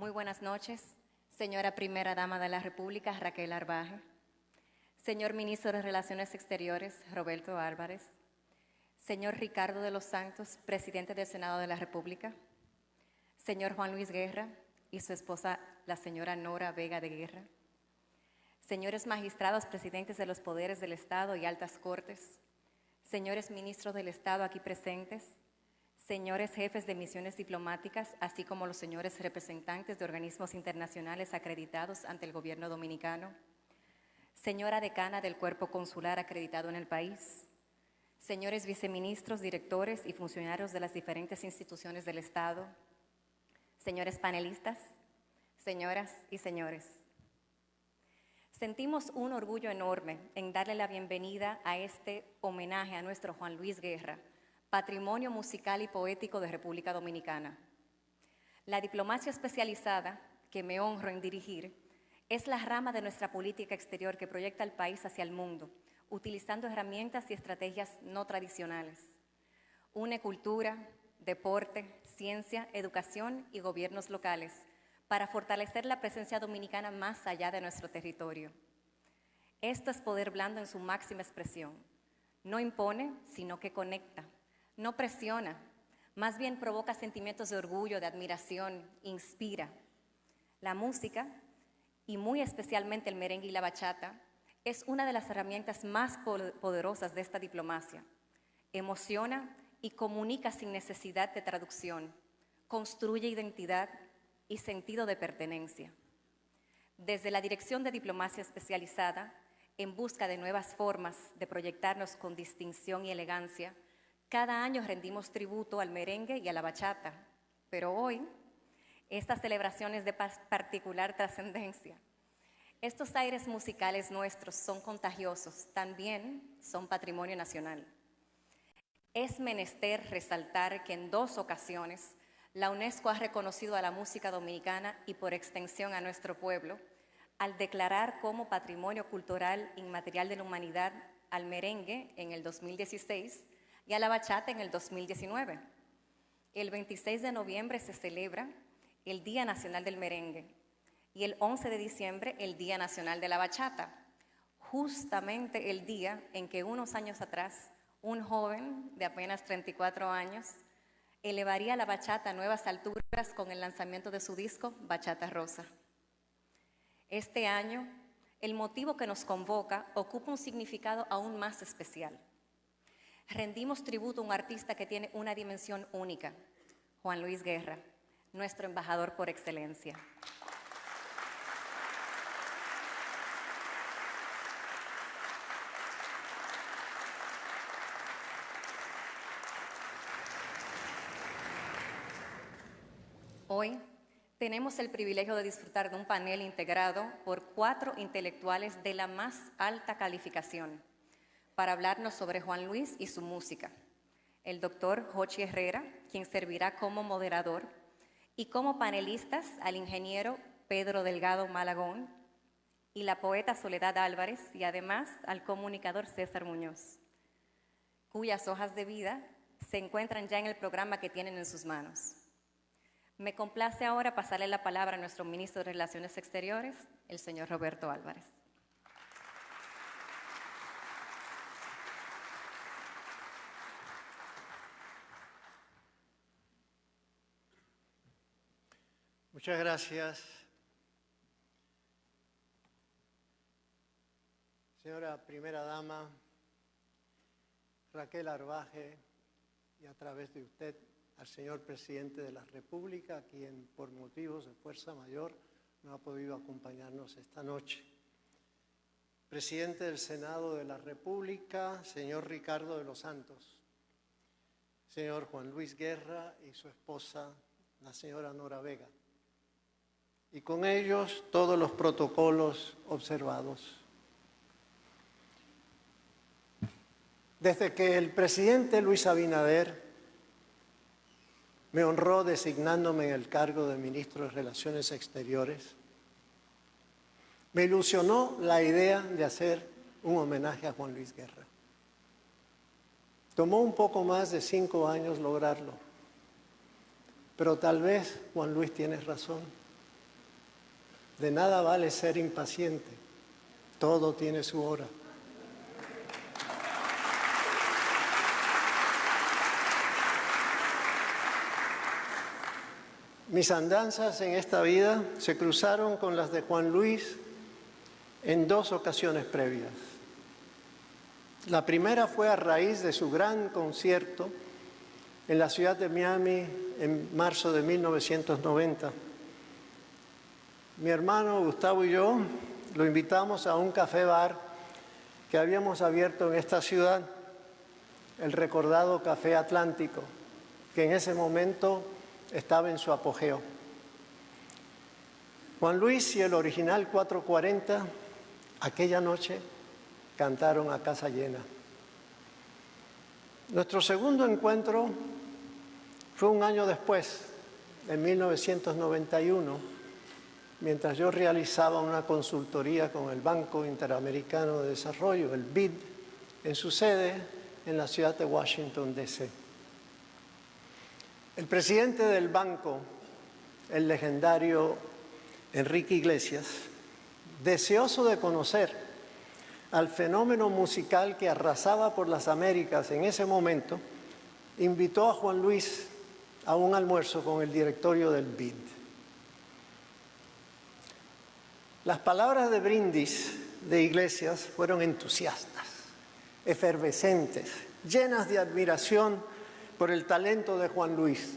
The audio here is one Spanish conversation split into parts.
Muy buenas noches, señora Primera Dama de la República, Raquel Arbaje, señor Ministro de Relaciones Exteriores, Roberto Álvarez, señor Ricardo de los Santos, Presidente del Senado de la República, señor Juan Luis Guerra y su esposa, la señora Nora Vega de Guerra, señores magistrados, presidentes de los poderes del Estado y altas cortes, señores ministros del Estado aquí presentes, señores jefes de misiones diplomáticas, así como los señores representantes de organismos internacionales acreditados ante el gobierno dominicano, señora decana del cuerpo consular acreditado en el país, señores viceministros, directores y funcionarios de las diferentes instituciones del Estado, señores panelistas, señoras y señores. Sentimos un orgullo enorme en darle la bienvenida a este homenaje a nuestro Juan Luis Guerra, Patrimonio Musical y Poético de República Dominicana. La diplomacia especializada, que me honro en dirigir, es la rama de nuestra política exterior que proyecta al país hacia el mundo, utilizando herramientas y estrategias no tradicionales. Une cultura, deporte, ciencia, educación y gobiernos locales para fortalecer la presencia dominicana más allá de nuestro territorio. Esto es poder blando en su máxima expresión. No impone, sino que conecta. No presiona, más bien provoca sentimientos de orgullo, de admiración, inspira. La música, y muy especialmente el merengue y la bachata, es una de las herramientas más poderosas de esta diplomacia. Emociona y comunica sin necesidad de traducción, construye identidad y sentido de pertenencia. Desde la Dirección de Diplomacia Especializada, en busca de nuevas formas de proyectarnos con distinción y elegancia, cada año rendimos tributo al merengue y a la bachata, pero hoy esta celebración es de particular trascendencia. Estos aires musicales nuestros son contagiosos, también son patrimonio nacional. Es menester resaltar que en 2 ocasiones la UNESCO ha reconocido a la música dominicana y por extensión a nuestro pueblo al declarar como Patrimonio Cultural Inmaterial de la Humanidad al merengue en el 2016 y a la bachata en el 2019. El 26 de noviembre se celebra el Día Nacional del Merengue y el 11 de diciembre el Día Nacional de la Bachata, justamente el día en que unos años atrás un joven de apenas 34 años elevaría la bachata a nuevas alturas con el lanzamiento de su disco Bachata Rosa. Este año, el motivo que nos convoca ocupa un significado aún más especial. Rendimos tributo a un artista que tiene una dimensión única, Juan Luis Guerra, nuestro embajador por excelencia. Hoy tenemos el privilegio de disfrutar de un panel integrado por 4 intelectuales de la más alta calificación para hablarnos sobre Juan Luis y su música. El doctor Jochi Herrera, quien servirá como moderador, y como panelistas al ingeniero Pedro Delgado Malagón y la poeta Soledad Álvarez y además al comunicador César Muñoz, cuyas hojas de vida se encuentran ya en el programa que tienen en sus manos. Me complace ahora pasarle la palabra a nuestro ministro de Relaciones Exteriores, el señor Roberto Álvarez. Muchas gracias. Señora Primera Dama, Raquel Arbaje, y a través de usted al señor Presidente de la República, quien por motivos de fuerza mayor no ha podido acompañarnos esta noche. Presidente del Senado de la República, señor Ricardo de los Santos, señor Juan Luis Guerra y su esposa, la señora Nora Vega. Y con ellos todos los protocolos observados. Desde que el presidente Luis Abinader me honró designándome en el cargo de Ministro de Relaciones Exteriores, me ilusionó la idea de hacer un homenaje a Juan Luis Guerra. Tomó un poco más de 5 años lograrlo, pero tal vez Juan Luis tiene razón. De nada vale ser impaciente, todo tiene su hora. Mis andanzas en esta vida se cruzaron con las de Juan Luis en dos ocasiones previas. La primera fue a raíz de su gran concierto en la ciudad de Miami en marzo de 1990. Mi hermano Gustavo y yo lo invitamos a un café-bar que habíamos abierto en esta ciudad, el recordado Café Atlántico, que en ese momento estaba en su apogeo. Juan Luis y el original 440 aquella noche cantaron a casa llena. Nuestro segundo encuentro fue un año después, en 1991, mientras yo realizaba una consultoría con el Banco Interamericano de Desarrollo, el BID, en su sede en la ciudad de Washington, D.C. El presidente del banco, el legendario Enrique Iglesias, deseoso de conocer al fenómeno musical que arrasaba por las Américas en ese momento, invitó a Juan Luis a un almuerzo con el directorio del BID. Las palabras de brindis de Iglesias fueron entusiastas, efervescentes, llenas de admiración por el talento de Juan Luis.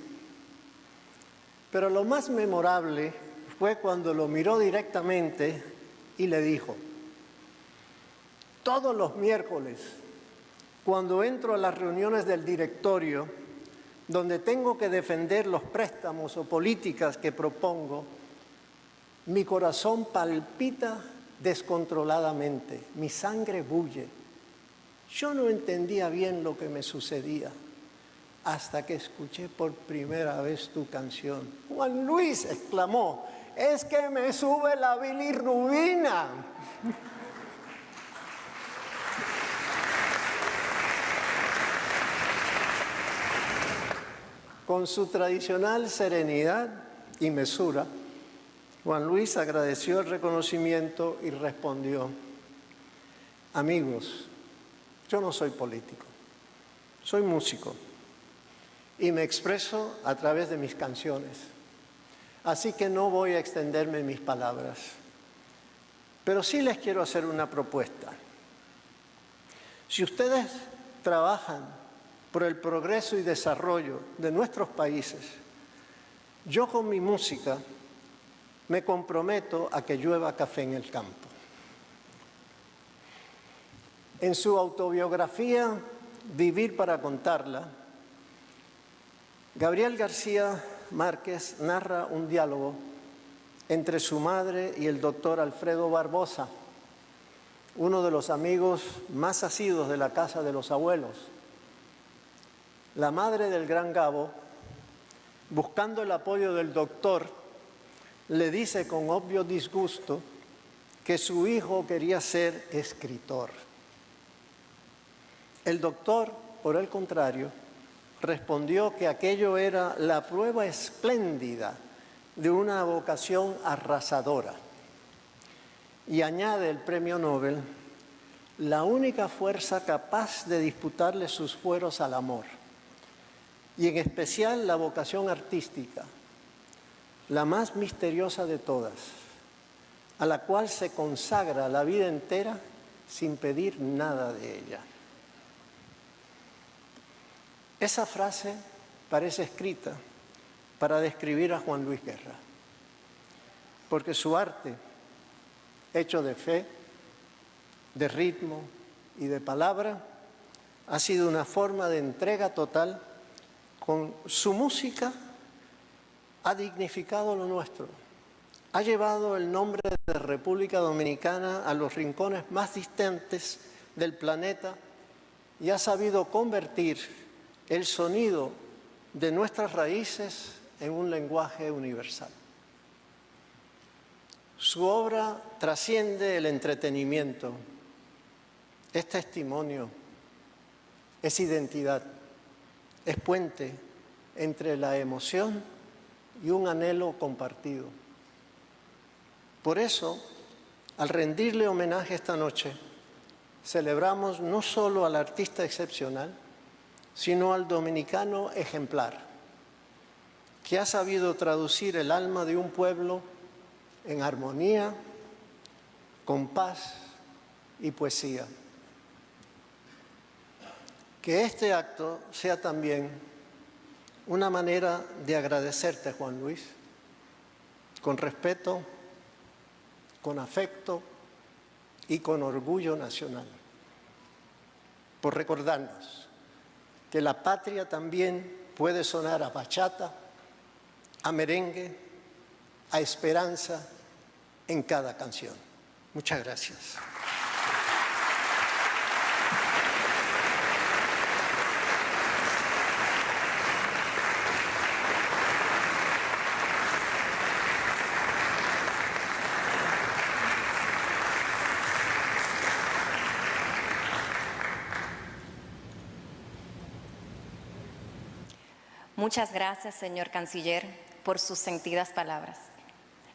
Pero lo más memorable fue cuando lo miró directamente y le dijo: todos los miércoles, cuando entro a las reuniones del directorio, donde tengo que defender los préstamos o políticas que propongo, mi corazón palpita descontroladamente, mi sangre bulle. Yo no entendía bien lo que me sucedía hasta que escuché por primera vez tu canción. Juan Luis exclamó: ¡es que me sube la bilirrubina! Con su tradicional serenidad y mesura, Juan Luis agradeció el reconocimiento y respondió: amigos, yo no soy político, soy músico y me expreso a través de mis canciones, así que no voy a extenderme en mis palabras, pero sí les quiero hacer una propuesta. Si ustedes trabajan por el progreso y desarrollo de nuestros países, yo con mi música me comprometo a que llueva café en el campo. En su autobiografía, Vivir para contarla, Gabriel García Márquez narra un diálogo entre su madre y el doctor Alfredo Barbosa, uno de los amigos más asiduos de la casa de los abuelos. La madre del gran Gabo, buscando el apoyo del doctor, le dice con obvio disgusto que su hijo quería ser escritor. El doctor, por el contrario, respondió que aquello era la prueba espléndida de una vocación arrasadora. Y añade el premio Nobel: la única fuerza capaz de disputarle sus fueros al amor, y en especial la vocación artística, la más misteriosa de todas, a la cual se consagra la vida entera sin pedir nada de ella. Esa frase parece escrita para describir a Juan Luis Guerra, porque su arte, hecho de fe, de ritmo y de palabra, ha sido una forma de entrega total. Con su música ha dignificado lo nuestro, ha llevado el nombre de República Dominicana a los rincones más distantes del planeta y ha sabido convertir el sonido de nuestras raíces en un lenguaje universal. Su obra trasciende el entretenimiento, es testimonio, es identidad, es puente entre la emoción y un anhelo compartido. Por eso, al rendirle homenaje esta noche, celebramos no solo al artista excepcional, sino al dominicano ejemplar, que ha sabido traducir el alma de un pueblo en armonía, con paz y poesía. Que este acto sea también una manera de agradecerte, Juan Luis, con respeto, con afecto y con orgullo nacional, por recordarnos que la patria también puede sonar a bachata, a merengue, a esperanza en cada canción. Muchas gracias. Muchas gracias, señor Canciller, por sus sentidas palabras.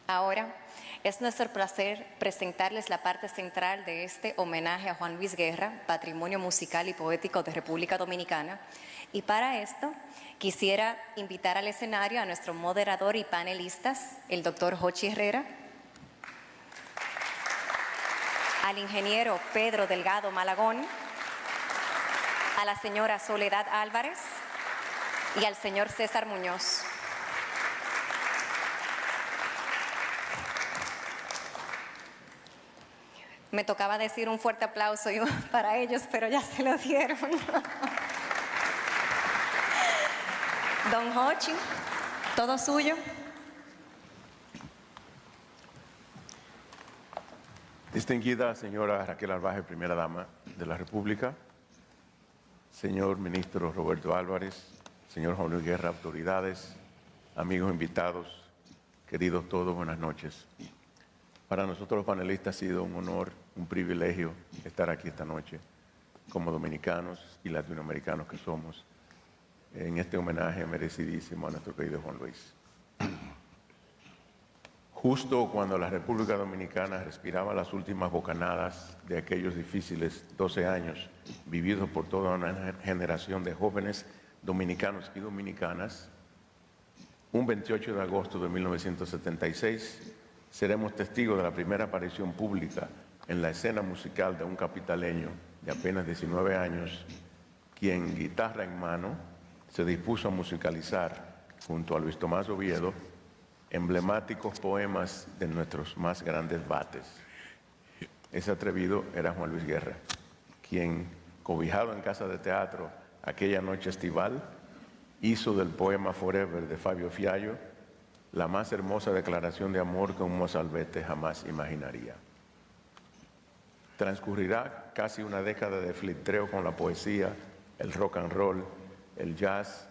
Ahora es nuestro placer presentarles la parte central de este homenaje a Juan Luis Guerra, Patrimonio Musical y Poético de República Dominicana. Y para esto quisiera invitar al escenario a nuestro moderador y panelistas, el doctor Jochi Herrera, al ingeniero Pedro Delgado Malagón, a la señora Soledad Álvarez y al señor César Muñoz. Me tocaba decir un fuerte aplauso para ellos, pero ya se lo dieron. Don Jochi, todo suyo. Distinguida señora Raquel Arbaje, primera dama de la República, señor ministro Roberto Álvarez, señor Juan Luis Guerra, autoridades, amigos invitados, queridos todos, buenas noches. Para nosotros los panelistas ha sido un honor, un privilegio estar aquí esta noche, como dominicanos y latinoamericanos que somos, en este homenaje merecidísimo a nuestro querido Juan Luis. Justo cuando la República Dominicana respiraba las últimas bocanadas de aquellos difíciles 12 años vividos por toda una generación de jóvenes dominicanos y dominicanas, un 28 de agosto de 1976 seremos testigos de la primera aparición pública en la escena musical de un capitaleño de apenas 19 años, quien, guitarra en mano, se dispuso a musicalizar, junto a Luis Tomás Oviedo, emblemáticos poemas de nuestros más grandes bates. Ese atrevido era Juan Luis Guerra, quien, cobijado en casa de teatro aquella noche estival, hizo del poema Forever de Fabio Fiallo la más hermosa declaración de amor que un mozalbete jamás imaginaría. Transcurrirá casi una década de flirteo con la poesía, el rock and roll, el jazz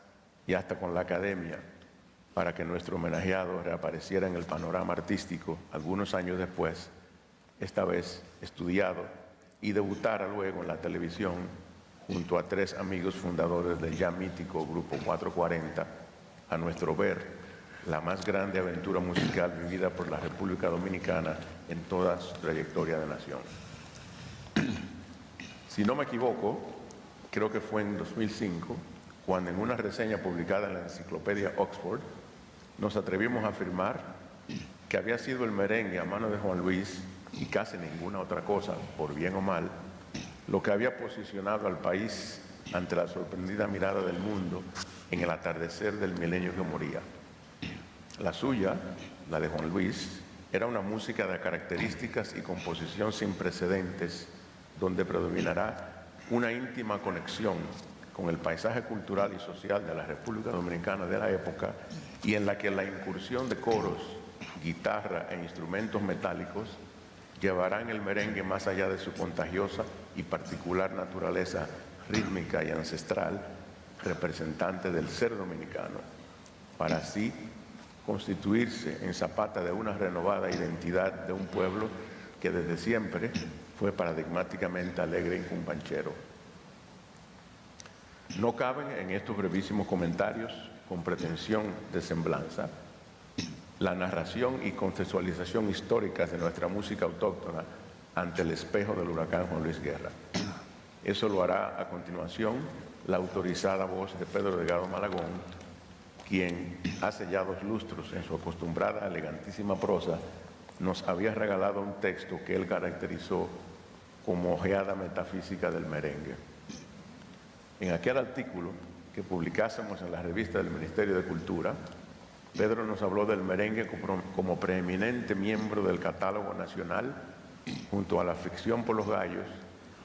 y hasta con la academia, para que nuestro homenajeado reapareciera en el panorama artístico algunos años después, esta vez estudiado, y debutara luego en la televisión junto a 3 amigos fundadores del ya mítico Grupo 440, a nuestro ver, la más grande aventura musical vivida por la República Dominicana en toda su trayectoria de nación. Si no me equivoco, creo que fue en 2005, cuando en una reseña publicada en la enciclopedia Oxford, nos atrevimos a afirmar que había sido el merengue a mano de Juan Luis y casi ninguna otra cosa, por bien o mal, lo que había posicionado al país ante la sorprendida mirada del mundo en el atardecer del milenio que moría. La suya, la de Juan Luis, era una música de características y composición sin precedentes, donde predominará una íntima conexión con el paisaje cultural y social de la República Dominicana de la época, y en la que la incursión de coros, guitarra e instrumentos metálicos llevarán el merengue más allá de su contagiosa y particular naturaleza rítmica y ancestral, representante del ser dominicano, para así constituirse en zapata de una renovada identidad de un pueblo que desde siempre fue paradigmáticamente alegre y cumbanchero. No caben en estos brevísimos comentarios, con pretensión de semblanza, la narración y contextualización históricas de nuestra música autóctona ante el espejo del huracán Juan Luis Guerra. Eso lo hará a continuación la autorizada voz de Pedro Delgado Malagón, quien hace ya 2 lustros en su acostumbrada elegantísima prosa nos había regalado un texto que él caracterizó como ojeada metafísica del merengue. En aquel artículo que publicásemos en la revista del Ministerio de Cultura, Pedro nos habló del merengue como preeminente miembro del catálogo nacional, junto a la ficción por los gallos,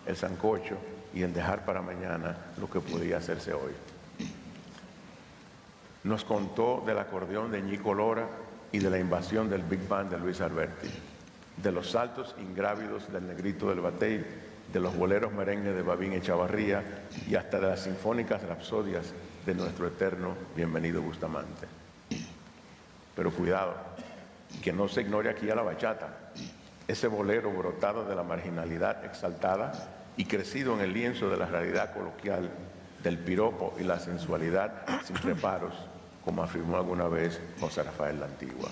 el sancocho y el dejar para mañana lo que podía hacerse hoy. Nos contó del acordeón de Ñico Lora y de la invasión del Big Band de Luis Alberti, de los saltos ingrávidos del Negrito del Batey, de los boleros merengue de Babín Echavarría y hasta de las sinfónicas rapsodias de nuestro eterno Bienvenido Bustamante. Pero cuidado, que no se ignore aquí a la bachata, ese bolero brotado de la marginalidad exaltada y crecido en el lienzo de la realidad coloquial del piropo y la sensualidad sin reparos, como afirmó alguna vez José Rafael la Antigua.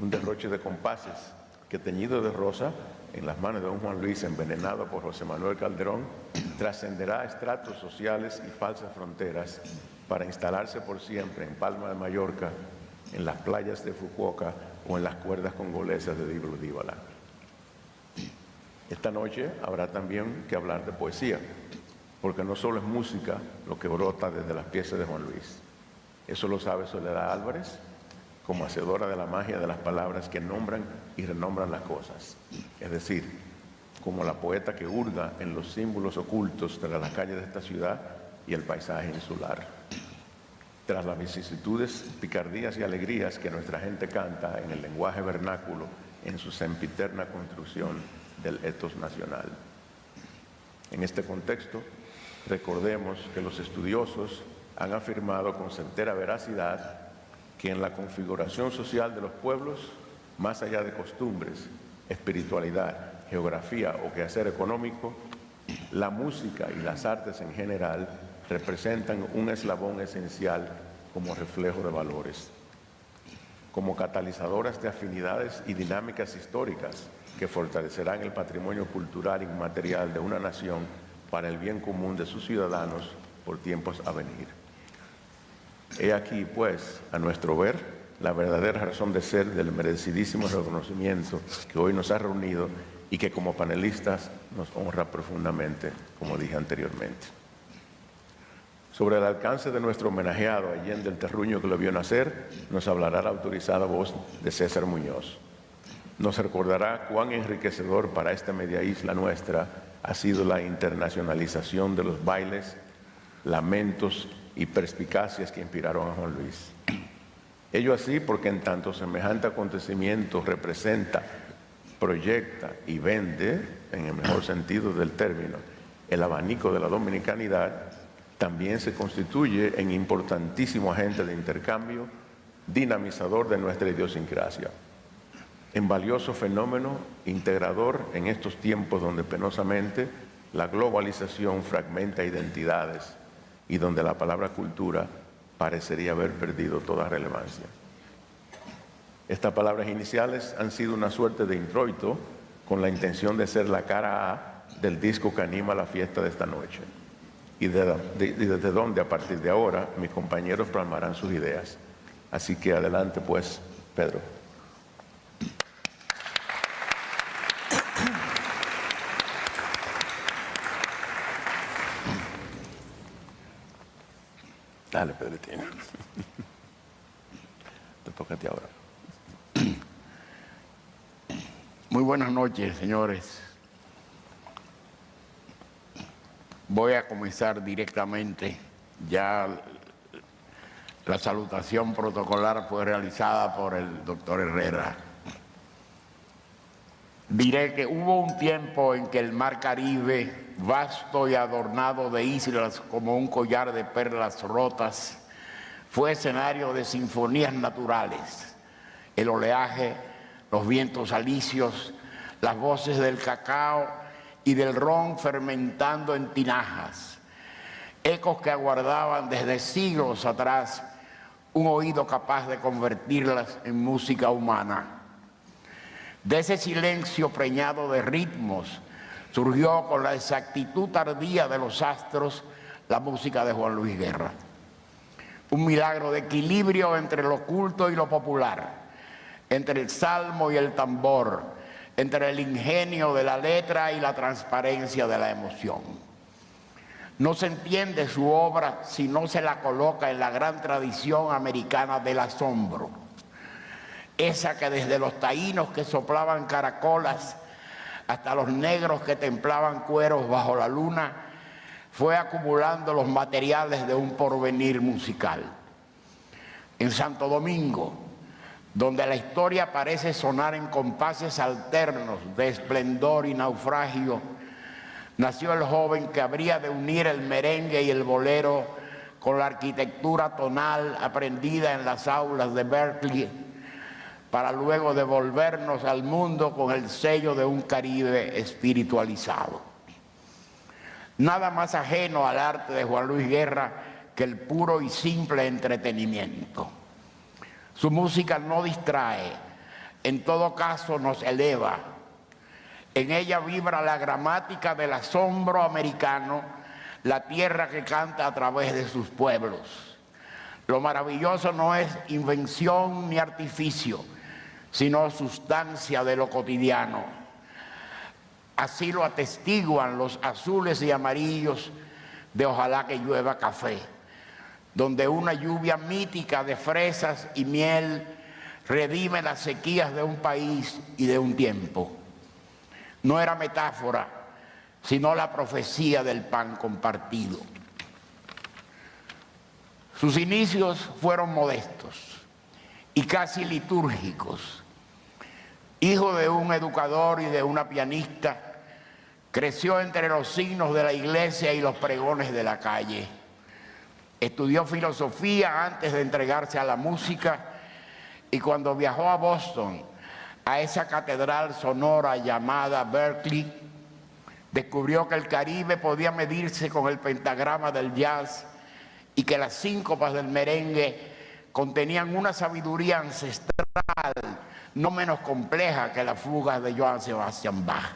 Un derroche de compases que, teñido de rosa, en las manos de un Juan Luis envenenado por José Manuel Calderón, trascenderá estratos sociales y falsas fronteras para instalarse por siempre en Palma de Mallorca, en las playas de Fukuoka o en las cuerdas congolesas de Dibro Díbala. Esta noche habrá también que hablar de poesía, porque no solo es música lo que brota desde las piezas de Juan Luis. Eso lo sabe Soledad Álvarez, como hacedora de la magia de las palabras que nombran y renombran las cosas. Es decir, como la poeta que hurga en los símbolos ocultos de las calles de esta ciudad y el paisaje insular. Tras las vicisitudes, picardías y alegrías que nuestra gente canta en el lenguaje vernáculo en su sempiterna construcción del etos nacional. En este contexto, recordemos que los estudiosos han afirmado con certera veracidad que en la configuración social de los pueblos, más allá de costumbres, espiritualidad, geografía o quehacer económico, la música y las artes en general representan un eslabón esencial como reflejo de valores, como catalizadoras de afinidades y dinámicas históricas que fortalecerán el patrimonio cultural inmaterial de una nación para el bien común de sus ciudadanos por tiempos a venir. He aquí, pues, a nuestro ver, la verdadera razón de ser del merecidísimo reconocimiento que hoy nos ha reunido y que como panelistas nos honra profundamente, como dije anteriormente. Sobre el alcance de nuestro homenajeado Allende el Terruño que lo vio nacer, nos hablará la autorizada voz de César Muñoz. Nos recordará cuán enriquecedor para esta media isla nuestra ha sido la internacionalización de los bailes, lamentos y perspicacias que inspiraron a Juan Luis. Ello así porque en tanto semejante acontecimiento representa, proyecta y vende, en el mejor sentido del término, el abanico de la dominicanidad, también se constituye en importantísimo agente de intercambio, dinamizador de nuestra idiosincrasia, en valioso fenómeno integrador en estos tiempos donde penosamente la globalización fragmenta identidades y donde la palabra cultura parecería haber perdido toda relevancia. Estas palabras iniciales han sido una suerte de introito con la intención de ser la cara A del disco que anima la fiesta de esta noche y desde donde a partir de ahora mis compañeros plasmarán sus ideas. Así que adelante pues, Pedro. Dale, Pedretino. Te toca a ti ahora. Muy buenas noches, señores. Voy a comenzar directamente. Ya la salutación protocolar fue realizada por el doctor Herrera. Diré que hubo un tiempo en que el mar Caribe, vasto y adornado de islas como un collar de perlas rotas, fue escenario de sinfonías naturales. El oleaje, los vientos alisios, las voces del cacao y del ron fermentando en tinajas, ecos que aguardaban desde siglos atrás un oído capaz de convertirlas en música humana. De ese silencio preñado de ritmos surgió con la exactitud tardía de los astros la música de Juan Luis Guerra. Un milagro de equilibrio entre lo culto y lo popular, entre el salmo y el tambor, entre el ingenio de la letra y la transparencia de la emoción. No se entiende su obra si no se la coloca en la gran tradición americana del asombro, esa que desde los taínos que soplaban caracolas hasta los negros que templaban cueros bajo la luna, fue acumulando los materiales de un porvenir musical. En Santo Domingo, donde la historia parece sonar en compases alternos de esplendor y naufragio, nació el joven que habría de unir el merengue y el bolero con la arquitectura tonal aprendida en las aulas de Berkeley, para luego devolvernos al mundo con el sello de un Caribe espiritualizado. Nada más ajeno al arte de Juan Luis Guerra que el puro y simple entretenimiento. Su música no distrae, en todo caso nos eleva. En ella vibra la gramática del asombro americano, la tierra que canta a través de sus pueblos. Lo maravilloso no es invención ni artificio, sino sustancia de lo cotidiano. Así lo atestiguan los azules y amarillos de Ojalá que llueva café, donde una lluvia mítica de fresas y miel redime las sequías de un país y de un tiempo. No era metáfora, sino la profecía del pan compartido. Sus inicios fueron modestos y casi litúrgicos. Hijo de un educador y de una pianista, creció entre los signos de la iglesia y los pregones de la calle. Estudió filosofía antes de entregarse a la música y cuando viajó a Boston, a esa catedral sonora llamada Berkeley, descubrió que el Caribe podía medirse con el pentagrama del jazz y que las síncopas del merengue contenían una sabiduría ancestral no menos compleja que la fuga de Johann Sebastian Bach.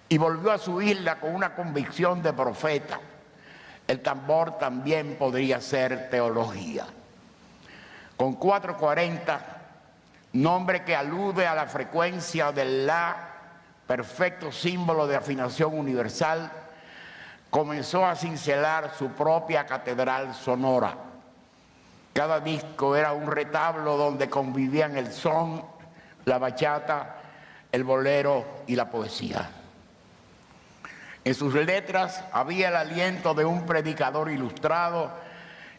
Y volvió a su isla con una convicción de profeta: el tambor también podría ser teología. Con 440, nombre que alude a la frecuencia del la, perfecto símbolo de afinación universal, comenzó a cincelar su propia catedral sonora. Cada disco era un retablo donde convivían el son, la bachata, el bolero y la poesía. En sus letras había el aliento de un predicador ilustrado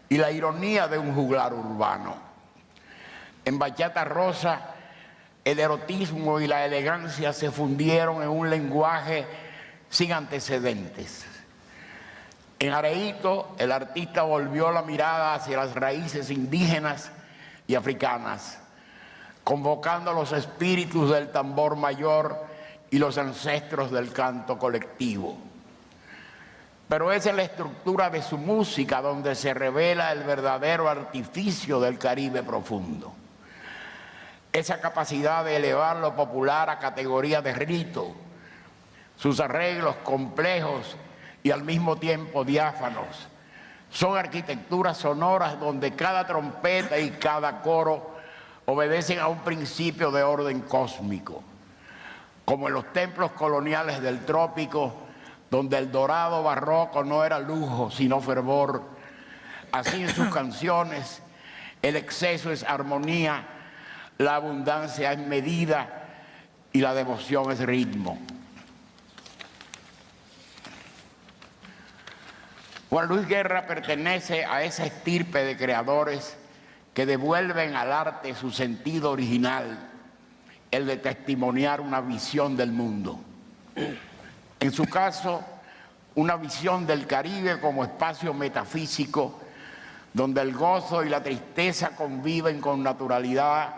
y la ironía de un juglar urbano. En Bachata Rosa, el erotismo y la elegancia se fundieron en un lenguaje sin antecedentes. En Areíto, el artista volvió la mirada hacia las raíces indígenas y africanas, convocando los espíritus del tambor mayor y los ancestros del canto colectivo. Pero es en la estructura de su música donde se revela el verdadero artificio del Caribe profundo. Esa capacidad de elevar lo popular a categoría de rito, sus arreglos complejos y al mismo tiempo diáfanos, son arquitecturas sonoras donde cada trompeta y cada coro obedecen a un principio de orden cósmico, como en los templos coloniales del trópico, donde el dorado barroco no era lujo sino fervor. Así en sus canciones el exceso es armonía, la abundancia es medida y la devoción es ritmo. Juan Luis Guerra pertenece a esa estirpe de creadores que devuelven al arte su sentido original, el de testimoniar una visión del mundo. En su caso, una visión del Caribe como espacio metafísico, donde el gozo y la tristeza conviven con naturalidad,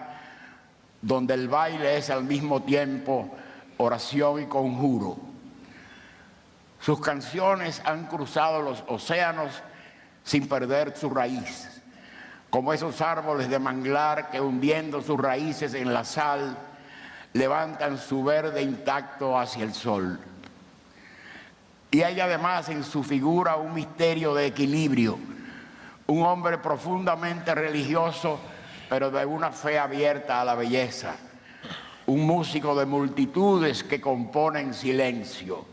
donde el baile es al mismo tiempo oración y conjuro. Sus canciones han cruzado los océanos sin perder su raíz, como esos árboles de manglar que hundiendo sus raíces en la sal, levantan su verde intacto hacia el sol. Y hay además en su figura un misterio de equilibrio, un hombre profundamente religioso, pero de una fe abierta a la belleza, un músico de multitudes que compone en silencio,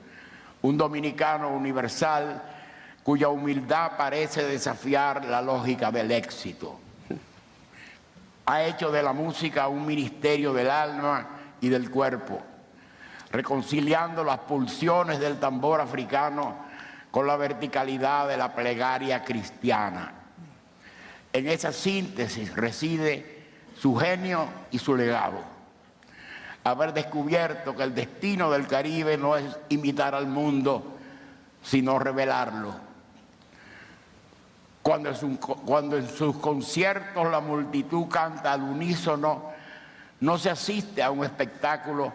un dominicano universal cuya humildad parece desafiar la lógica del éxito. Ha hecho de la música un ministerio del alma y del cuerpo, reconciliando las pulsiones del tambor africano con la verticalidad de la plegaria cristiana. En esa síntesis reside su genio y su legado. Haber descubierto que el destino del Caribe no es imitar al mundo, sino revelarlo. Cuando en sus conciertos la multitud canta al unísono, no se asiste a un espectáculo,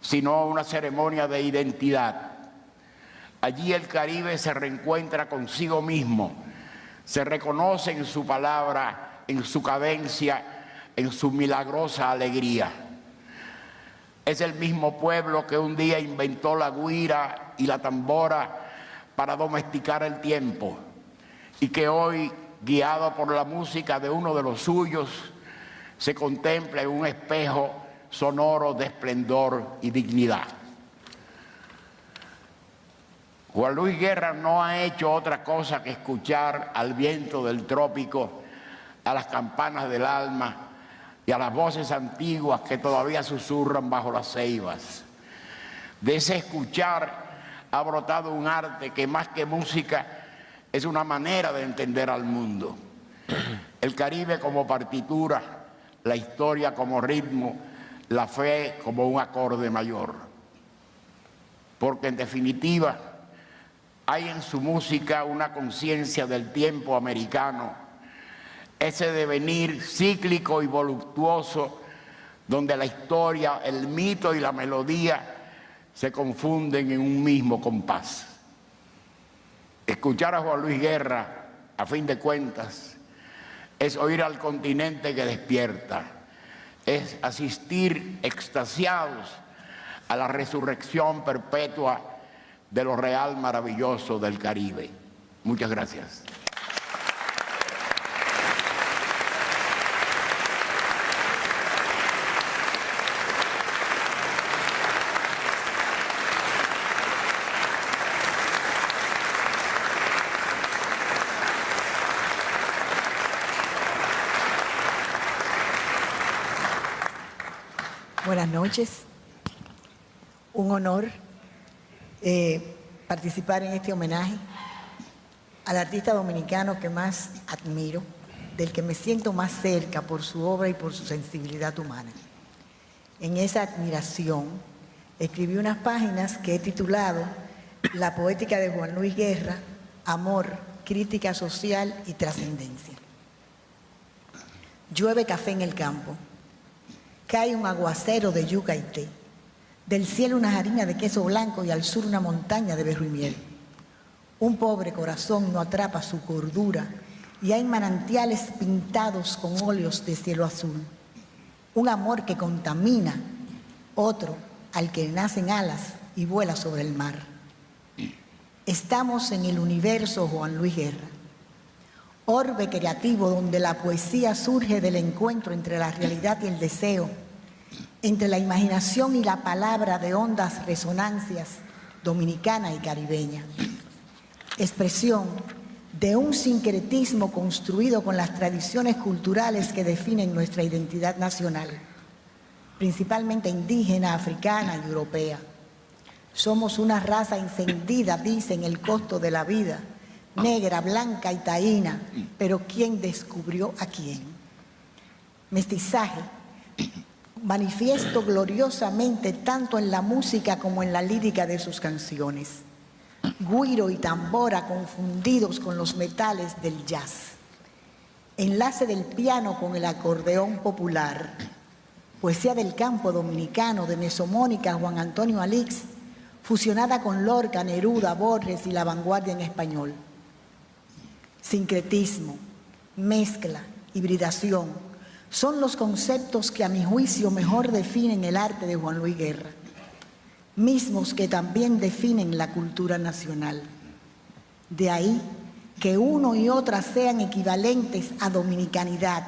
sino a una ceremonia de identidad. Allí el Caribe se reencuentra consigo mismo, se reconoce en su palabra, en su cadencia, en su milagrosa alegría. Es el mismo pueblo que un día inventó la güira y la tambora para domesticar el tiempo y que hoy, guiado por la música de uno de los suyos, se contempla en un espejo sonoro de esplendor y dignidad. Juan Luis Guerra no ha hecho otra cosa que escuchar al viento del trópico, a las campanas del alma y a las voces antiguas que todavía susurran bajo las ceibas. De ese escuchar ha brotado un arte que más que música es una manera de entender al mundo. El Caribe como partitura, la historia como ritmo, la fe como un acorde mayor. Porque en definitiva hay en su música una conciencia del tiempo americano, ese devenir cíclico y voluptuoso donde la historia, el mito y la melodía se confunden en un mismo compás. Escuchar a Juan Luis Guerra, a fin de cuentas, es oír al continente que despierta, es asistir extasiados a la resurrección perpetua de lo real maravilloso del Caribe. Muchas gracias. Buenas noches. Un honor participar en este homenaje al artista dominicano que más admiro, del que me siento más cerca por su obra y por su sensibilidad humana. En esa admiración escribí unas páginas que he titulado La poética de Juan Luis Guerra, amor, crítica social y trascendencia. Llueve café en el campo. Cae un aguacero de yuca y té. Del cielo una harina de queso blanco y al sur una montaña de berro y miel. Un pobre corazón no atrapa su cordura y hay manantiales pintados con óleos de cielo azul. Un amor que contamina, otro al que nacen alas y vuela sobre el mar. Estamos en el universo Juan Luis Guerra, orbe creativo donde la poesía surge del encuentro entre la realidad y el deseo, entre la imaginación y la palabra de hondas resonancias dominicana y caribeña. Expresión de un sincretismo construido con las tradiciones culturales que definen nuestra identidad nacional, principalmente indígena, africana y europea. Somos una raza encendida, dicen, el costo de la vida, negra, blanca y taína, pero ¿quién descubrió a quién? Mestizaje, manifiesto gloriosamente tanto en la música como en la lírica de sus canciones. Güiro y tambora confundidos con los metales del jazz. Enlace del piano con el acordeón popular. Poesía del campo dominicano de Mesomónica Juan Antonio Alix, fusionada con Lorca, Neruda, Borges y la vanguardia en español. Sincretismo, mezcla, hibridación, son los conceptos que a mi juicio mejor definen el arte de Juan Luis Guerra, mismos que también definen la cultura nacional. De ahí que uno y otra sean equivalentes a dominicanidad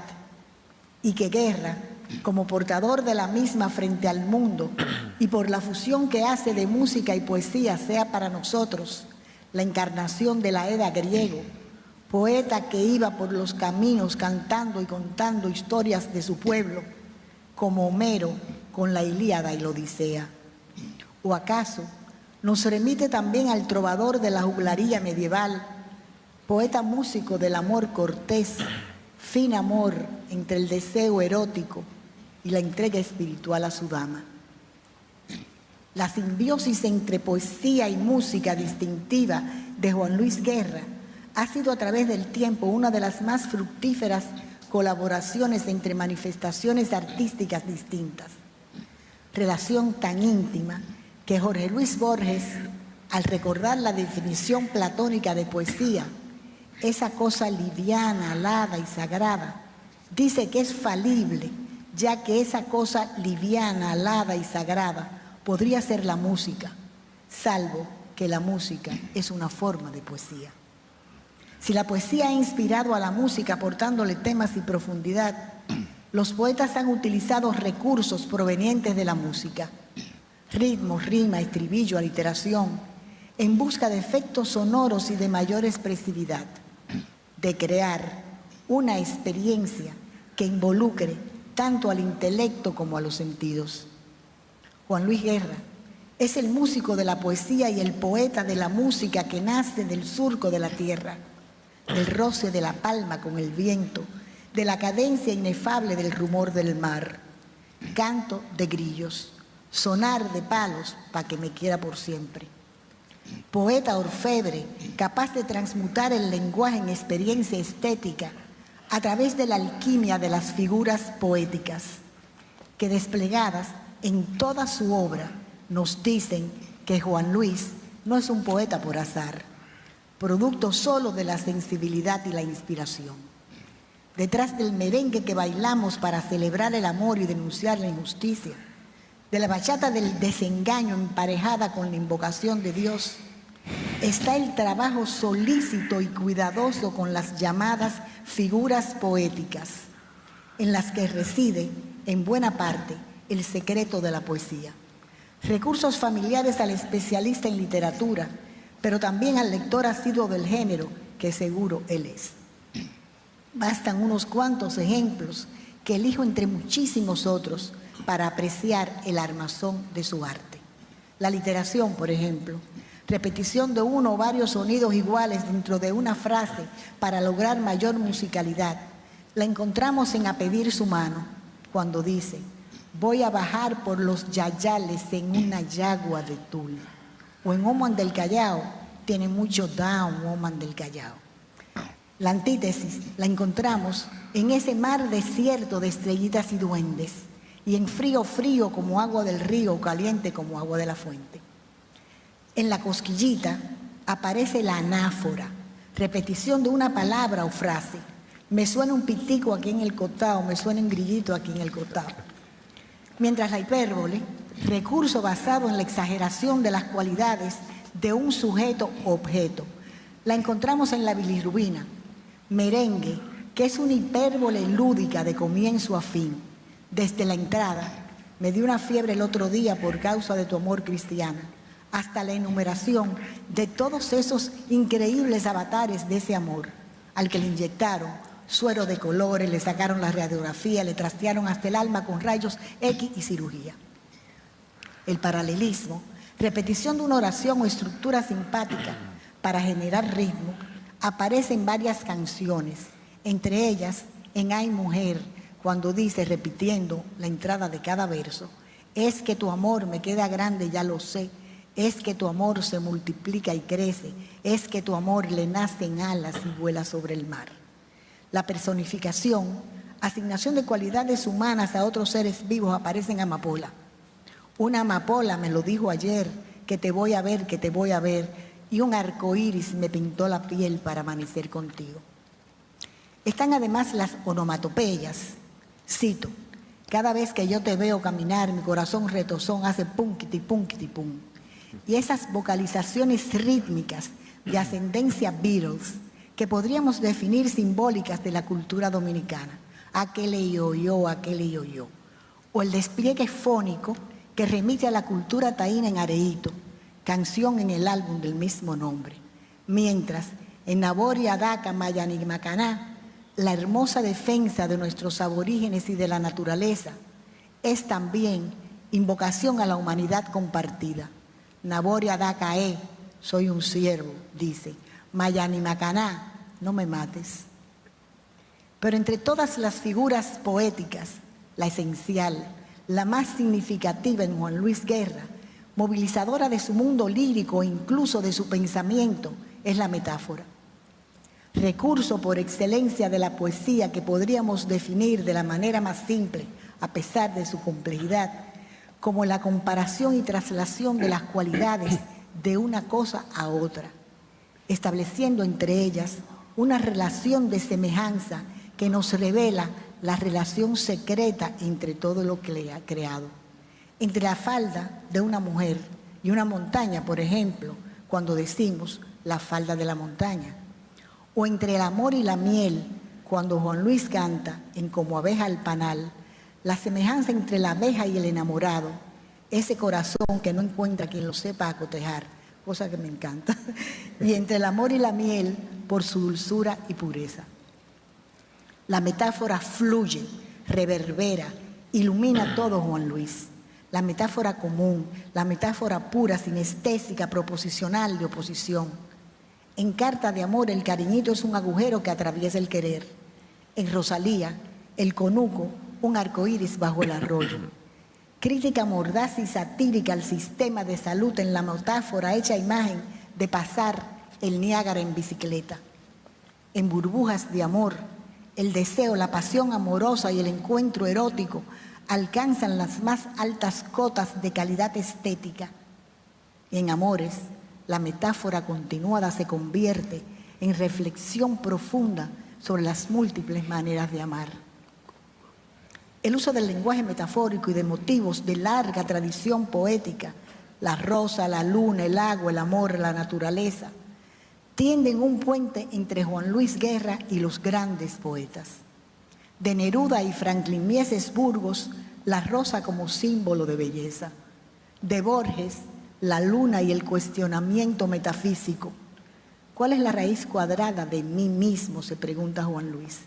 y que Guerra, como portador de la misma frente al mundo y por la fusión que hace de música y poesía, sea para nosotros la encarnación de la edad griego, poeta que iba por los caminos cantando y contando historias de su pueblo, como Homero con la Ilíada y la Odisea. ¿O acaso nos remite también al trovador de la juglaría medieval, poeta músico del amor cortés, fin amor entre el deseo erótico y la entrega espiritual a su dama? La simbiosis entre poesía y música distintiva de Juan Luis Guerra ha sido a través del tiempo una de las más fructíferas colaboraciones entre manifestaciones artísticas distintas. Relación tan íntima que Jorge Luis Borges, al recordar la definición platónica de poesía, esa cosa liviana, alada y sagrada, dice que es falible, ya que esa cosa liviana, alada y sagrada podría ser la música, salvo que la música es una forma de poesía. Si la poesía ha inspirado a la música aportándole temas y profundidad, los poetas han utilizado recursos provenientes de la música, ritmo, rima, estribillo, aliteración, en busca de efectos sonoros y de mayor expresividad, de crear una experiencia que involucre tanto al intelecto como a los sentidos. Juan Luis Guerra es el músico de la poesía y el poeta de la música que nace del surco de la tierra, del roce de la palma con el viento, de la cadencia inefable del rumor del mar, canto de grillos, sonar de palos pa' que me quiera por siempre. Poeta orfebre, capaz de transmutar el lenguaje en experiencia estética a través de la alquimia de las figuras poéticas, que desplegadas en toda su obra nos dicen que Juan Luis no es un poeta por azar, producto solo de la sensibilidad y la inspiración. Detrás del merengue que bailamos para celebrar el amor y denunciar la injusticia, de la bachata del desengaño emparejada con la invocación de Dios, está el trabajo solícito y cuidadoso con las llamadas figuras poéticas, en las que reside, en buena parte, el secreto de la poesía. Recursos familiares al especialista en literatura, pero también al lector asiduo del género, que seguro él es. Bastan unos cuantos ejemplos que elijo entre muchísimos otros para apreciar el armazón de su arte. La literación, por ejemplo, repetición de uno o varios sonidos iguales dentro de una frase para lograr mayor musicalidad, la encontramos en A Pedir Su Mano, cuando dice: voy a bajar por los yayales en una yagua de tul. O en Oman del Callao, tiene mucho down Oman del Callao. La antítesis la encontramos en ese mar desierto de estrellitas y duendes, y en frío frío como agua del río, o caliente como agua de la fuente. En La Cosquillita aparece la anáfora, repetición de una palabra o frase. Me suena un pitico aquí en el cotao, me suena un grillito aquí en el cotao. Mientras la hipérbole, recurso basado en la exageración de las cualidades de un sujeto-objeto, la encontramos en la bilirrubina, merengue, que es una hipérbole lúdica de comienzo a fin. Desde la entrada, me dio una fiebre el otro día por causa de tu amor, cristiana, hasta la enumeración de todos esos increíbles avatares de ese amor, al que le inyectaron suero de colores, le sacaron la radiografía, le trastearon hasta el alma con rayos X y cirugía. El paralelismo, repetición de una oración o estructura simpática para generar ritmo, aparece en varias canciones, entre ellas en Ay Mujer, cuando dice, repitiendo la entrada de cada verso: es que tu amor me queda grande, ya lo sé, es que tu amor se multiplica y crece, es que tu amor le nacen alas y vuela sobre el mar. La personificación, asignación de cualidades humanas a otros seres vivos, aparece en Amapola. Una amapola me lo dijo ayer, que te voy a ver, que te voy a ver, y un arco iris me pintó la piel para amanecer contigo. Están además las onomatopeyas. Cito: cada vez que yo te veo caminar, mi corazón retozón hace punquiti, punquiti, pum. Y esas vocalizaciones rítmicas de ascendencia Beatles que podríamos definir simbólicas de la cultura dominicana. Aquel yo, aquel yo. O el despliegue fónico que remite a la cultura taína en Areíto, canción en el álbum del mismo nombre. Mientras, en Nabori, Adaca, Mayanimacaná, la hermosa defensa de nuestros aborígenes y de la naturaleza es también invocación a la humanidad compartida. Nabori, Adaca, soy un siervo, dice. Mayanimacaná, no me mates. Pero entre todas las figuras poéticas, la esencial, la más significativa en Juan Luis Guerra, movilizadora de su mundo lírico e incluso de su pensamiento, es la metáfora. Recurso por excelencia de la poesía que podríamos definir de la manera más simple, a pesar de su complejidad, como la comparación y traslación de las cualidades de una cosa a otra, estableciendo entre ellas una relación de semejanza que nos revela la relación secreta entre todo lo que le ha creado. Entre la falda de una mujer y una montaña, por ejemplo, cuando decimos la falda de la montaña. O entre el amor y la miel, cuando Juan Luis canta en Como abeja al panal, la semejanza entre la abeja y el enamorado, ese corazón que no encuentra quien lo sepa acotejar, cosa que me encanta, y entre el amor y la miel por su dulzura y pureza. La metáfora fluye, reverbera, ilumina todo Juan Luis. La metáfora común, la metáfora pura, sinestésica, proposicional, de oposición. En Carta de Amor, el cariñito es un agujero que atraviesa el querer. En Rosalía, el conuco, un arcoíris bajo el arroyo. Crítica mordaz y satírica al sistema de salud en la metáfora hecha imagen de pasar el Niágara en bicicleta. En Burbujas de Amor, el deseo, la pasión amorosa y el encuentro erótico alcanzan las más altas cotas de calidad estética. En Amores, la metáfora continuada se convierte en reflexión profunda sobre las múltiples maneras de amar. El uso del lenguaje metafórico y de motivos de larga tradición poética, la rosa, la luna, el agua, el amor, la naturaleza, tienden un puente entre Juan Luis Guerra y los grandes poetas. De Neruda y Franklin Mieses Burgos, la rosa como símbolo de belleza. De Borges, la luna y el cuestionamiento metafísico. ¿Cuál es la raíz cuadrada de mí mismo?, se pregunta Juan Luis.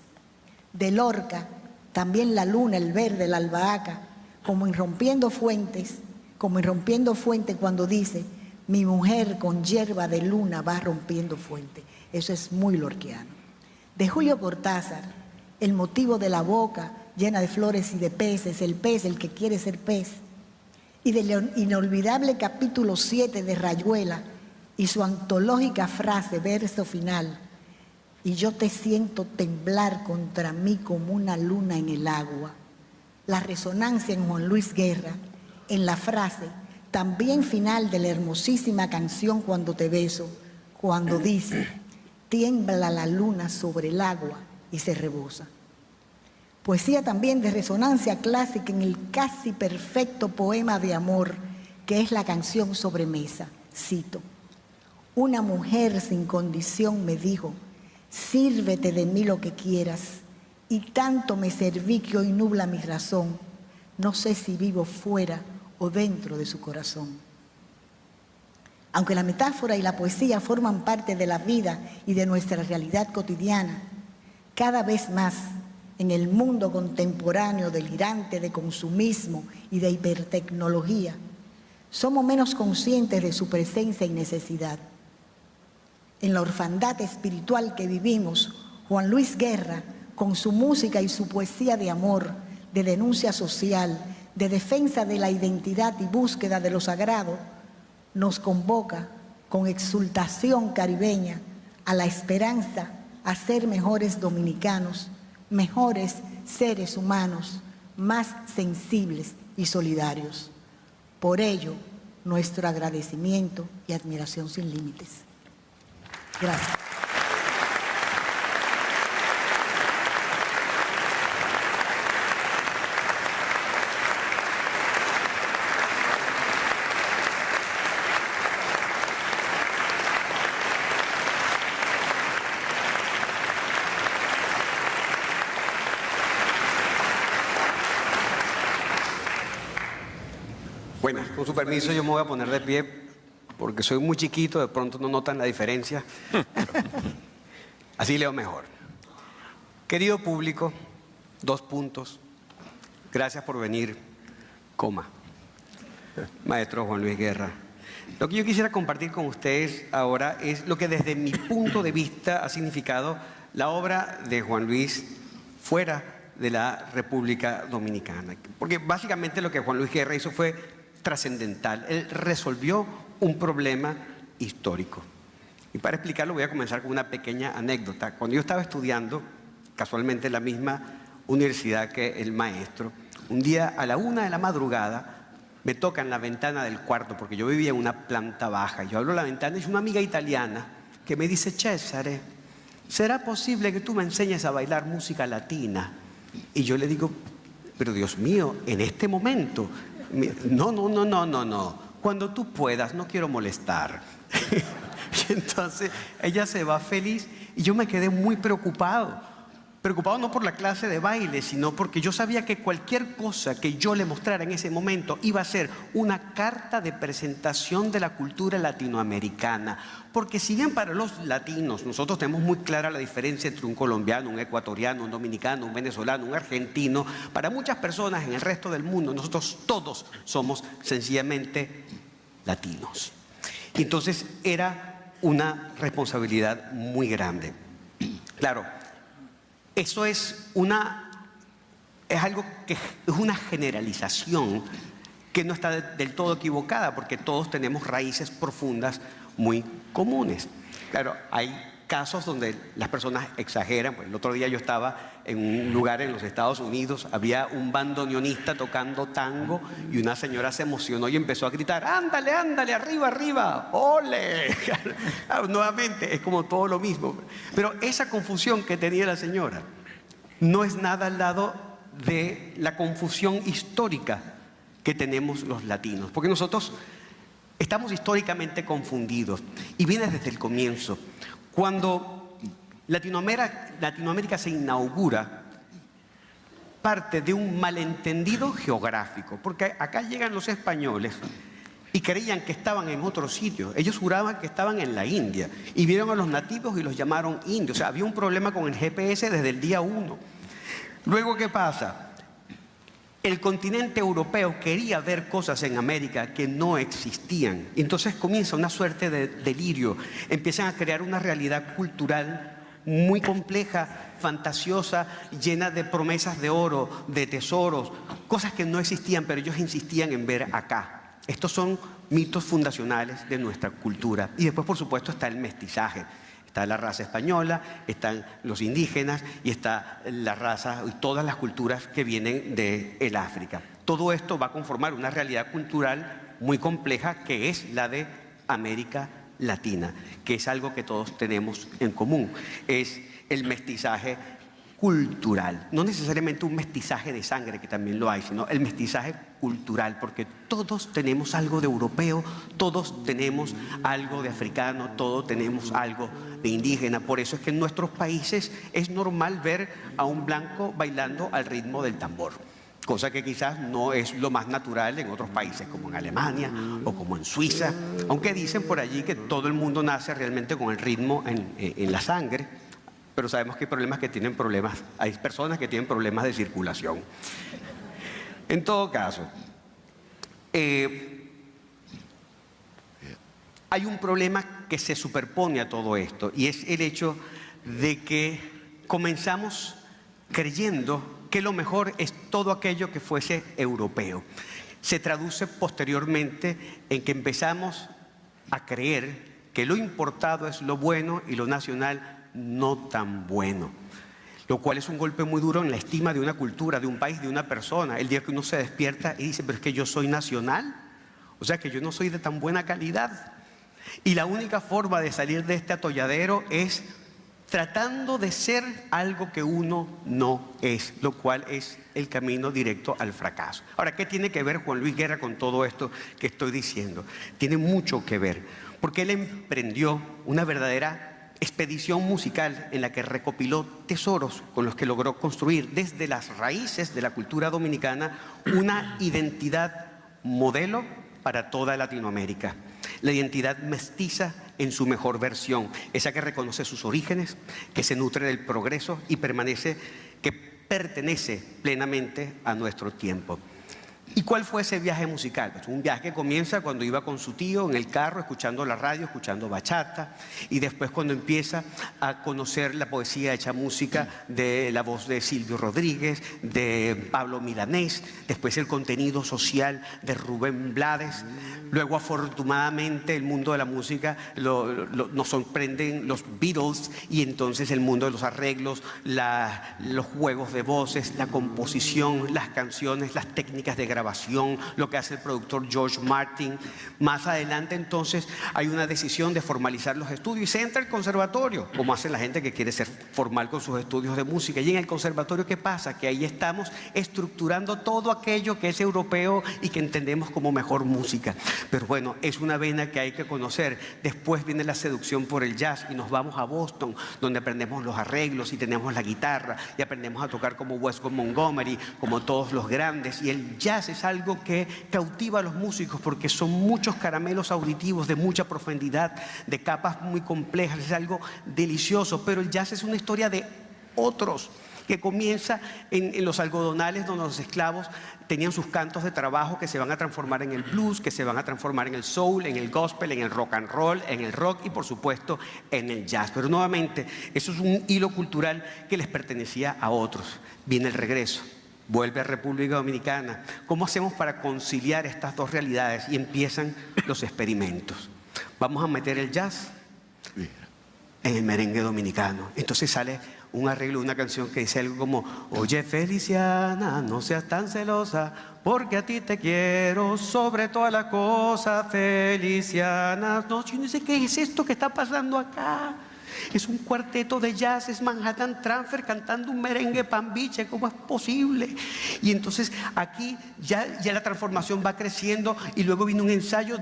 De Lorca, también la luna, el verde, la albahaca, como irrompiendo fuente cuando dice: mi mujer con hierba de luna va rompiendo fuente. Eso es muy lorquiano. De Julio Cortázar, el motivo de la boca llena de flores y de peces, el pez, el que quiere ser pez. Y del inolvidable capítulo 7 de Rayuela y su antológica frase, verso final: y yo te siento temblar contra mí como una luna en el agua. La resonancia en Juan Luis Guerra, en la frase también final de la hermosísima canción Cuando te beso, cuando dice: tiembla la luna sobre el agua y se rebosa. Poesía también de resonancia clásica en el casi perfecto poema de amor que es la canción Sobremesa. Cito: una mujer sin condición me dijo: sírvete de mí lo que quieras, y tanto me serví que hoy nubla mi razón, no sé si vivo fuera o dentro de su corazón. Aunque la metáfora y la poesía forman parte de la vida y de nuestra realidad cotidiana, cada vez más en el mundo contemporáneo delirante de consumismo y de hipertecnología, somos menos conscientes de su presencia y necesidad. En la orfandad espiritual que vivimos, Juan Luis Guerra, con su música y su poesía de amor, de denuncia social, de defensa de la identidad y búsqueda de lo sagrado, nos convoca con exultación caribeña a la esperanza a ser mejores dominicanos, mejores seres humanos, más sensibles y solidarios. Por ello, nuestro agradecimiento y admiración sin límites. Gracias. con su permiso yo me voy a poner de pie porque soy muy chiquito, de pronto no notan la diferencia. Así leo mejor. Querido público, 2 puntos. Gracias por venir, coma. Maestro Juan Luis Guerra. Lo que yo quisiera compartir con ustedes ahora es lo que desde mi punto de vista ha significado la obra de Juan Luis fuera de la República Dominicana. Porque básicamente lo que Juan Luis Guerra hizo fue trascendental. Él resolvió un problema histórico. Y para explicarlo voy a comenzar con una pequeña anécdota. Cuando yo estaba estudiando, casualmente en la misma universidad que el maestro, un día a la 1 de la madrugada me tocan la ventana del cuarto, porque yo vivía en una planta baja. Yo abro la ventana y es una amiga italiana que me dice: Césare, ¿será posible que tú me enseñes a bailar música latina? Y yo le digo: pero Dios mío, en este momento. No. Cuando tú puedas, no quiero molestar. Y entonces ella se va feliz y yo me quedé muy preocupado. Preocupado no por la clase de baile, sino porque yo sabía que cualquier cosa que yo le mostrara en ese momento iba a ser una carta de presentación de la cultura latinoamericana. Porque si bien para los latinos nosotros tenemos muy clara la diferencia entre un colombiano, un ecuatoriano, un dominicano, un venezolano, un argentino, para muchas personas en el resto del mundo nosotros todos somos sencillamente latinos. Y entonces era una responsabilidad muy grande. Claro, eso es algo que es una generalización que no está del todo equivocada, porque todos tenemos raíces profundas muy comunes. Claro, hay casos donde las personas exageran. Pues el otro día yo estaba en un lugar en los Estados Unidos, había un bandoneonista tocando tango y una señora se emocionó y empezó a gritar: ándale, ándale, arriba, arriba, ole. Nuevamente, es como todo lo mismo. Pero esa confusión que tenía la señora no es nada al lado de la confusión histórica que tenemos los latinos, porque nosotros estamos históricamente confundidos y viene desde el comienzo. Cuando Latinoamérica se inaugura, parte de un malentendido geográfico, porque acá llegan los españoles y creían que estaban en otro sitio. Ellos juraban que estaban en la India y vieron a los nativos y los llamaron indios. O sea, había un problema con el GPS desde el día 1. Luego, ¿qué pasa? El continente europeo quería ver cosas en América que no existían. Entonces comienza una suerte de delirio. Empiezan a crear una realidad cultural muy compleja, fantasiosa, llena de promesas de oro, de tesoros, cosas que no existían, pero ellos insistían en ver acá. Estos son mitos fundacionales de nuestra cultura. Y después, por supuesto, está el mestizaje. Está la raza española, están los indígenas y está la raza y todas las culturas que vienen del África. Todo esto va a conformar una realidad cultural muy compleja que es la de América Latina, que es algo que todos tenemos en común. Es el mestizaje cultural, no necesariamente un mestizaje de sangre, que también lo hay, sino el mestizaje cultural, porque todos tenemos algo de europeo, todos tenemos algo de africano, todos tenemos algo de indígena. Por eso es que en nuestros países es normal ver a un blanco bailando al ritmo del tambor, cosa que quizás no es lo más natural en otros países, como en Alemania o como en Suiza, aunque dicen por allí que todo el mundo nace realmente con el ritmo en la sangre. Pero sabemos que hay personas que tienen problemas de circulación. En todo caso, hay un problema que se superpone a todo esto, y es el hecho de que comenzamos creyendo que lo mejor es todo aquello que fuese europeo. Se traduce posteriormente en que empezamos a creer que lo importado es lo bueno y lo nacional no tan bueno, lo cual es un golpe muy duro en la estima de una cultura, de un país, de una persona. El día que uno se despierta y dice: pero es que yo soy nacional, o sea que yo no soy de tan buena calidad. Y la única forma de salir de este atolladero es tratando de ser algo que uno no es, lo cual es el camino directo al fracaso. Ahora, ¿qué tiene que ver Juan Luis Guerra con todo esto que estoy diciendo? Tiene mucho que ver, porque él emprendió una verdadera expedición musical en la que recopiló tesoros con los que logró construir desde las raíces de la cultura dominicana una identidad modelo para toda Latinoamérica. La identidad mestiza en su mejor versión, esa que reconoce sus orígenes, que se nutre del progreso y que pertenece plenamente a nuestro tiempo. ¿Y cuál fue ese viaje musical? Pues un viaje que comienza cuando iba con su tío en el carro, escuchando la radio, escuchando bachata, y después cuando empieza a conocer la poesía hecha música de la voz de Silvio Rodríguez, de Pablo Milanés, después el contenido social de Rubén Blades. Luego, afortunadamente, el mundo de la música nos sorprenden los Beatles, y entonces el mundo de los arreglos, los juegos de voces, la composición, las canciones, las técnicas de grabación, lo que hace el productor George Martin. Más adelante, entonces, hay una decisión de formalizar los estudios y se entra al conservatorio, como hace la gente que quiere ser formal con sus estudios de música. Y en el conservatorio, ¿qué pasa? Que ahí estamos estructurando todo aquello que es europeo y que entendemos como mejor música. Pero bueno, es una vena que hay que conocer. Después viene la seducción por el jazz y nos vamos a Boston, donde aprendemos los arreglos y tenemos la guitarra y aprendemos a tocar como Westcott Montgomery, como todos los grandes. Y el jazz es algo que cautiva a los músicos porque son muchos caramelos auditivos de mucha profundidad, de capas muy complejas. Es algo delicioso, pero el jazz es una historia de otros, que comienza en los algodonales, donde los esclavos tenían sus cantos de trabajo que se van a transformar en el blues, que se van a transformar en el soul, en el gospel, en el rock and roll, en el rock y por supuesto en el jazz. Pero nuevamente, eso es un hilo cultural que les pertenecía a otros. Viene el regreso, vuelve a República Dominicana. ¿Cómo hacemos para conciliar estas dos realidades? Y empiezan los experimentos. Vamos a meter el jazz en el merengue dominicano. Entonces sale un arreglo, una canción que dice algo como: oye Feliciana, no seas tan celosa, porque a ti te quiero sobre toda la cosa, Feliciana. No, yo no sé qué es esto que está pasando acá. Es un cuarteto de jazz, es Manhattan Transfer cantando un merengue pambiche, ¿cómo es posible? Y entonces aquí ya la transformación va creciendo y luego viene un ensayo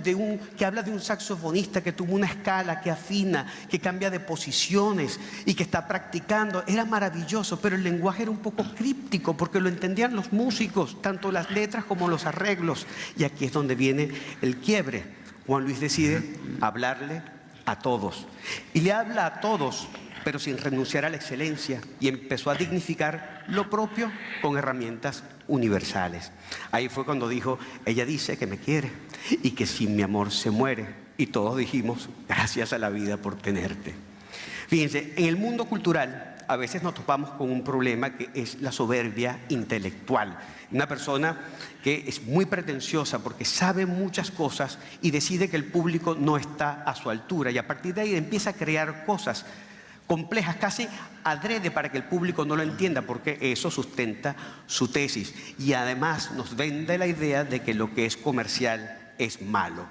que habla de un saxofonista que tuvo una escala, que afina, que cambia de posiciones y que está practicando. Era maravilloso, pero el lenguaje era un poco críptico porque lo entendían los músicos, tanto las letras como los arreglos. Y aquí es donde viene el quiebre. Juan Luis decide hablarle a todos. Y le habla a todos, pero sin renunciar a la excelencia, y empezó a dignificar lo propio con herramientas universales. Ahí fue cuando dijo: ella dice que me quiere y que sin mi amor se muere. Y todos dijimos: gracias a la vida por tenerte. Fíjense, en el mundo cultural a veces nos topamos con un problema que es la soberbia intelectual. Una persona que es muy pretenciosa porque sabe muchas cosas y decide que el público no está a su altura, y a partir de ahí empieza a crear cosas complejas, casi adrede para que el público no lo entienda, porque eso sustenta su tesis. Y además nos vende la idea de que lo que es comercial es malo.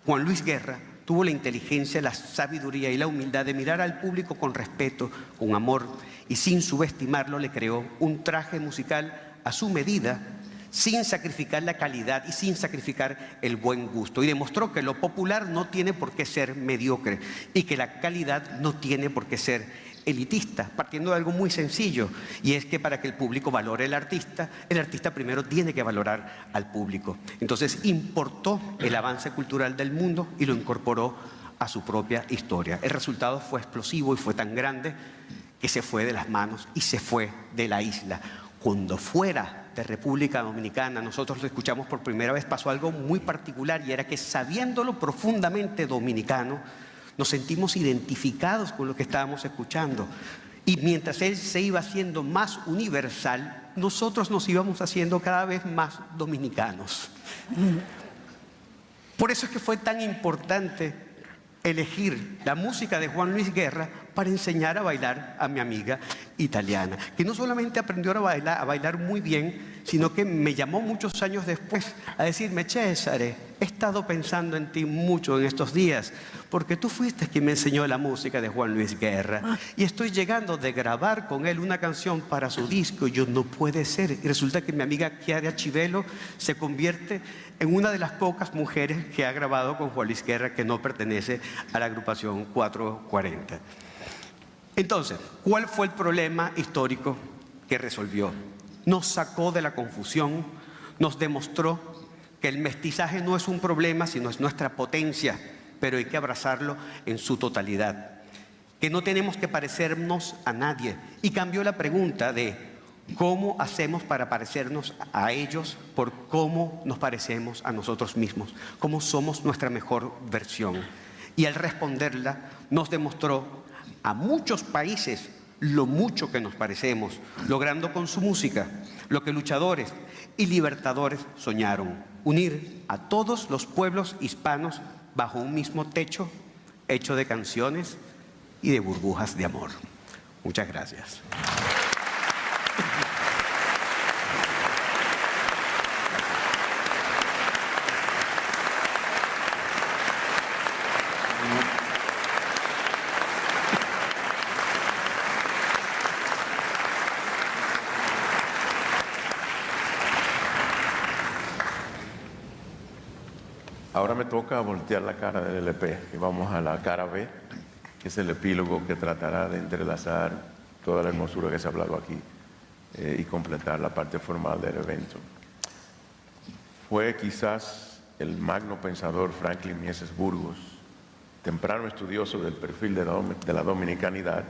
Juan Luis Guerra tuvo la inteligencia, la sabiduría y la humildad de mirar al público con respeto, con amor, y sin subestimarlo le creó un traje musical a su medida, sin sacrificar la calidad y sin sacrificar el buen gusto. Y demostró que lo popular no tiene por qué ser mediocre y que la calidad no tiene por qué ser elitista, partiendo de algo muy sencillo, y es que para que el público valore al artista, el artista primero tiene que valorar al público. Entonces importó el avance cultural del mundo y lo incorporó a su propia historia. El resultado fue explosivo y fue tan grande que se fue de las manos y se fue de la isla. Cuando fuera de República Dominicana nosotros lo escuchamos por primera vez, pasó algo muy particular, y era que, sabiéndolo profundamente dominicano, nos sentimos identificados con lo que estábamos escuchando. Y mientras él se iba haciendo más universal, nosotros nos íbamos haciendo cada vez más dominicanos. Por eso es que fue tan importante elegir la música de Juan Luis Guerra para enseñar a bailar a mi amiga italiana, que no solamente aprendió a bailar muy bien, sino que me llamó muchos años después a decirme: César, he estado pensando en ti mucho en estos días, porque tú fuiste quien me enseñó la música de Juan Luis Guerra, y estoy llegando de grabar con él una canción para su disco, y yo, no puede ser. Y resulta que mi amiga Chiara Chivelo se convierte en una de las pocas mujeres que ha grabado con Juan Luis Guerra que no pertenece a la agrupación 440. Entonces, ¿cuál fue el problema histórico que resolvió? Nos sacó de la confusión, nos demostró que el mestizaje no es un problema, sino es nuestra potencia, pero hay que abrazarlo en su totalidad, que no tenemos que parecernos a nadie. Y cambió la pregunta de cómo hacemos para parecernos a ellos por cómo nos parecemos a nosotros mismos, cómo somos nuestra mejor versión. Y al responderla nos demostró a muchos países lo mucho que nos parecemos, logrando con su música lo que luchadores y libertadores soñaron: unir a todos los pueblos hispanos bajo un mismo techo, hecho de canciones y de burbujas de amor. Muchas gracias. Ahora me toca voltear la cara del LP y vamos a la cara B, que es el epílogo que tratará de entrelazar toda la hermosura que se ha hablado aquí y completar la parte formal del evento. Fue quizás el magno pensador Franklin Mieses Burgos, temprano estudioso del perfil de la dominicanidad,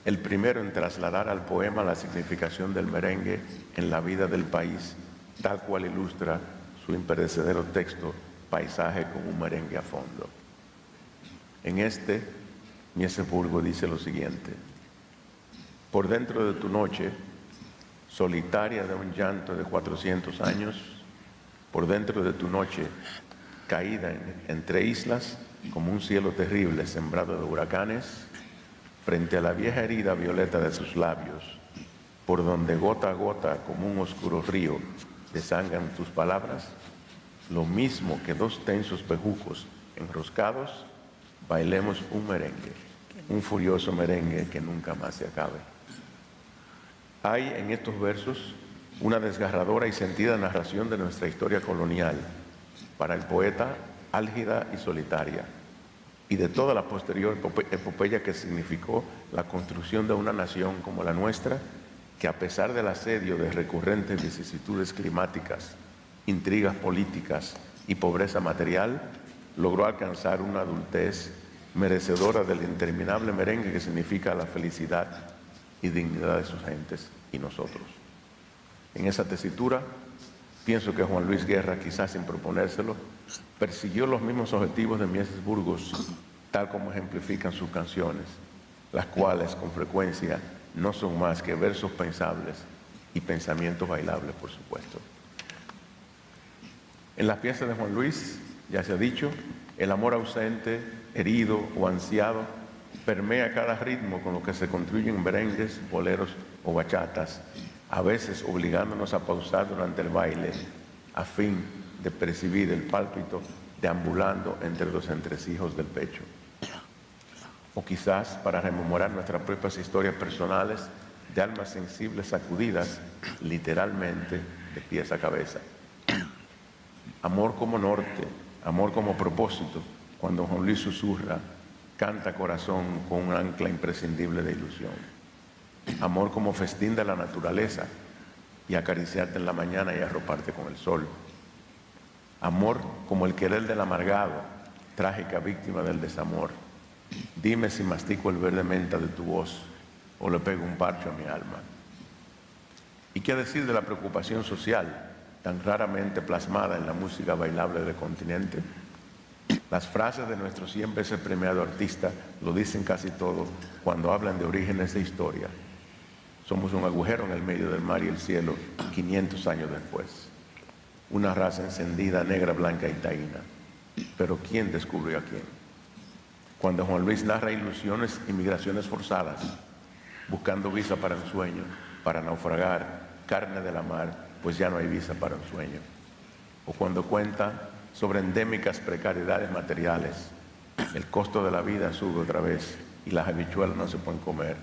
el primero en trasladar al poema la significación del merengue en la vida del país, tal cual ilustra su imperecedero texto Paisaje con un merengue a fondo. En este, Mieses Burgos dice lo siguiente: por dentro de tu noche, solitaria de un llanto de 400 años, por dentro de tu noche, caída entre islas, como un cielo terrible sembrado de huracanes, frente a la vieja herida violeta de sus labios, por donde gota a gota, como un oscuro río, desangran tus palabras, lo mismo que dos tensos bejucos enroscados, bailemos un merengue, un furioso merengue que nunca más se acabe. Hay en estos versos una desgarradora y sentida narración de nuestra historia colonial, para el poeta álgida y solitaria, y de toda la posterior epopeya que significó la construcción de una nación como la nuestra, que a pesar del asedio de recurrentes vicisitudes climáticas, intrigas políticas y pobreza material, logró alcanzar una adultez merecedora del interminable merengue que significa la felicidad y dignidad de sus gentes y nosotros. En esa tesitura, pienso que Juan Luis Guerra, quizás sin proponérselo, persiguió los mismos objetivos de Mieses Burgos, tal como ejemplifican sus canciones, las cuales con frecuencia no son más que versos pensables y pensamientos bailables, por supuesto. En las piezas de Juan Luis, ya se ha dicho, el amor ausente, herido o ansiado permea cada ritmo con lo que se construyen merengues, boleros o bachatas, a veces obligándonos a pausar durante el baile a fin de percibir el pálpito deambulando entre los entresijos del pecho. O quizás para rememorar nuestras propias historias personales de almas sensibles sacudidas literalmente de pies a cabeza. Amor como norte, amor como propósito, cuando Juan Luis susurra, canta corazón con un ancla imprescindible de ilusión. Amor como festín de la naturaleza y acariciarte en la mañana y arroparte con el sol. Amor como el querer del amargado, trágica víctima del desamor. Dime si mastico el verde menta de tu voz o le pego un parcho a mi alma. ¿Y qué decir de la preocupación social, tan raramente plasmada en la música bailable del continente? Las frases de nuestro 100 veces premiado artista lo dicen casi todo cuando hablan de orígenes de historia. Somos un agujero en el medio del mar y el cielo 500 años después. Una raza encendida, negra, blanca y taína. Pero ¿quién descubrió a quién? Cuando Juan Luis narra ilusiones y migraciones forzadas, buscando visa para un sueño, para naufragar, carne de la mar, pues ya no hay visa para un sueño. O cuando cuenta sobre endémicas precariedades materiales, el costo de la vida sube otra vez y las habichuelas no se pueden comer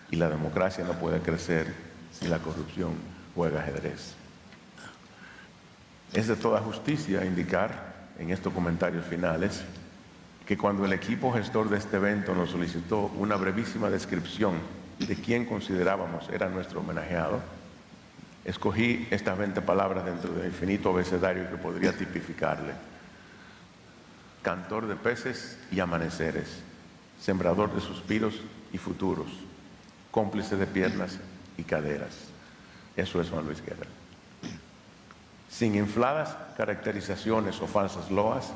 y la democracia no puede crecer si la corrupción juega ajedrez. Es de toda justicia indicar en estos comentarios finales que cuando el equipo gestor de este evento nos solicitó una brevísima descripción de quién considerábamos era nuestro homenajeado, Escogí estas 20 palabras dentro del infinito abecedario que podría tipificarle. Cantor de peces y amaneceres, sembrador de suspiros y futuros, cómplice de piernas y caderas. Eso es Juan Luis Guerra. Sin infladas caracterizaciones o falsas loas,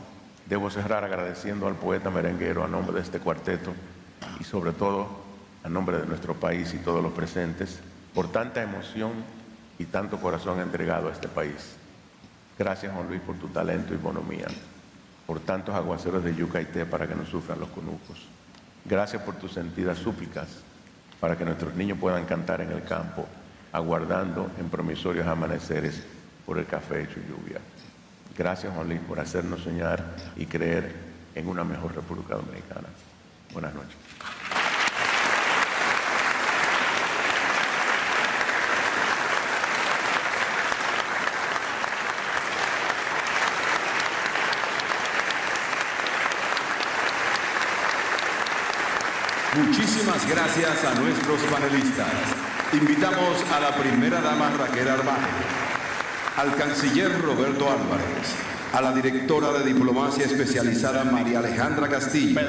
debo cerrar agradeciendo al poeta merenguero a nombre de este cuarteto y sobre todo a nombre de nuestro país y todos los presentes por tanta emoción y tanto corazón entregado a este país. Gracias, Juan Luis, por tu talento y bonomía, por tantos aguaceros de yuca y té para que no sufran los conucos. Gracias por tus sentidas súplicas para que nuestros niños puedan cantar en el campo, aguardando en promisorios amaneceres por el café hecho lluvia. Gracias, Juan Luis, por hacernos soñar y creer en una mejor República Dominicana. Buenas noches. Muchísimas gracias a nuestros panelistas. Invitamos a la primera dama Raquel Arbaje, al canciller Roberto Álvarez, a la directora de diplomacia especializada María Alejandra Castillo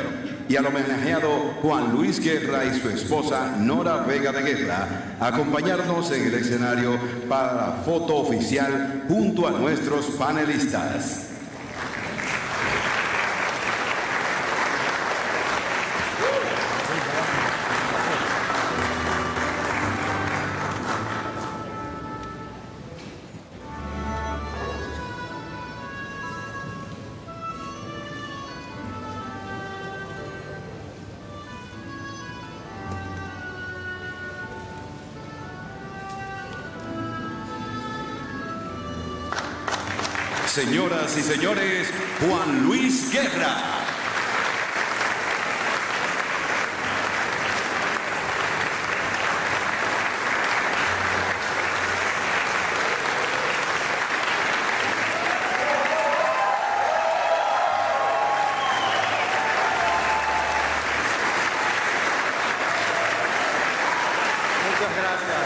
y al homenajeado Juan Luis Guerra y su esposa Nora Vega de Guerra a acompañarnos en el escenario para la foto oficial junto a nuestros panelistas. Señoras y señores, Juan Luis Guerra. Muchas gracias.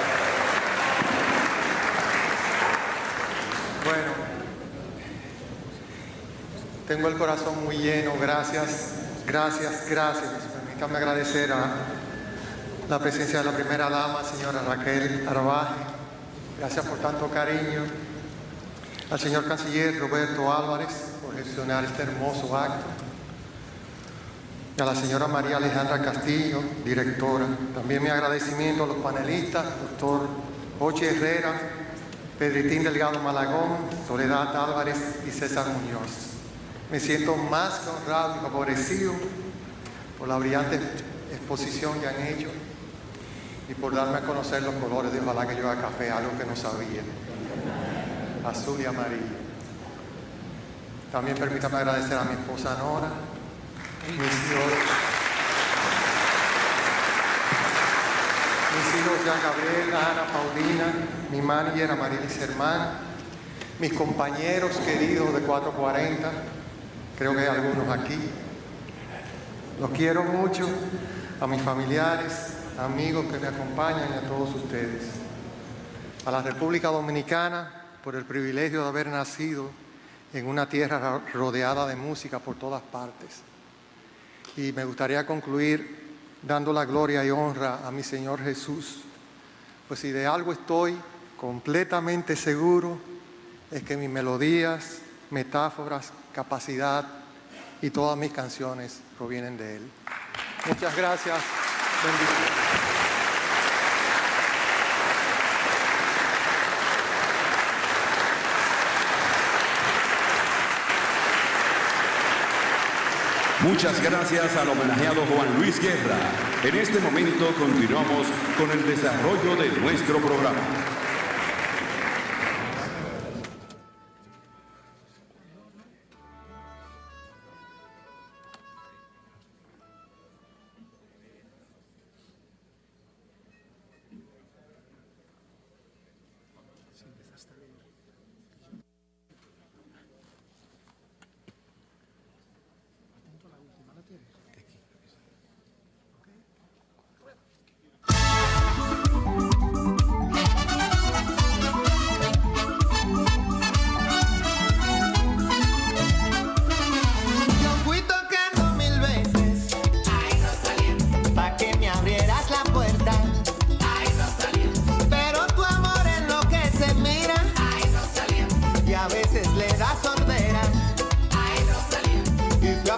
Bueno, tengo el corazón muy lleno. Gracias. Permítanme agradecer a la presencia de la primera dama, señora Raquel Arbaje. Gracias por tanto cariño. Al señor canciller Roberto Álvarez por gestionar este hermoso acto. Y a la señora María Alejandra Castillo, directora. También mi agradecimiento a los panelistas, doctor Ochi Herrera, Pedritín Delgado Malagón, Soledad Álvarez y César Muñoz. Me siento más que honrado y favorecido por la brillante exposición que han hecho y por darme a conocer los colores de Ojalá que llueva café, algo que no sabía. Azul y amarillo. También permítame agradecer a mi esposa Nora, mis hijos Jean Gabriel, Ana, Paulina, mi manager Amarilis Hermán, mis compañeros queridos de 440, creo que hay algunos aquí. Los quiero mucho, a mis familiares, amigos que me acompañan y a todos ustedes. A la República Dominicana, por el privilegio de haber nacido en una tierra rodeada de música por todas partes. Y me gustaría concluir dando la gloria y honra a mi Señor Jesús, pues si de algo estoy completamente seguro, es que mis melodías, metáforas, capacidad y todas mis canciones provienen de Él. Muchas gracias. Bendiciones. Muchas gracias al homenajeado Juan Luis Guerra. En este momento continuamos con el desarrollo de nuestro programa. a veces le da sordera. Ay, Rosalía. Y fue a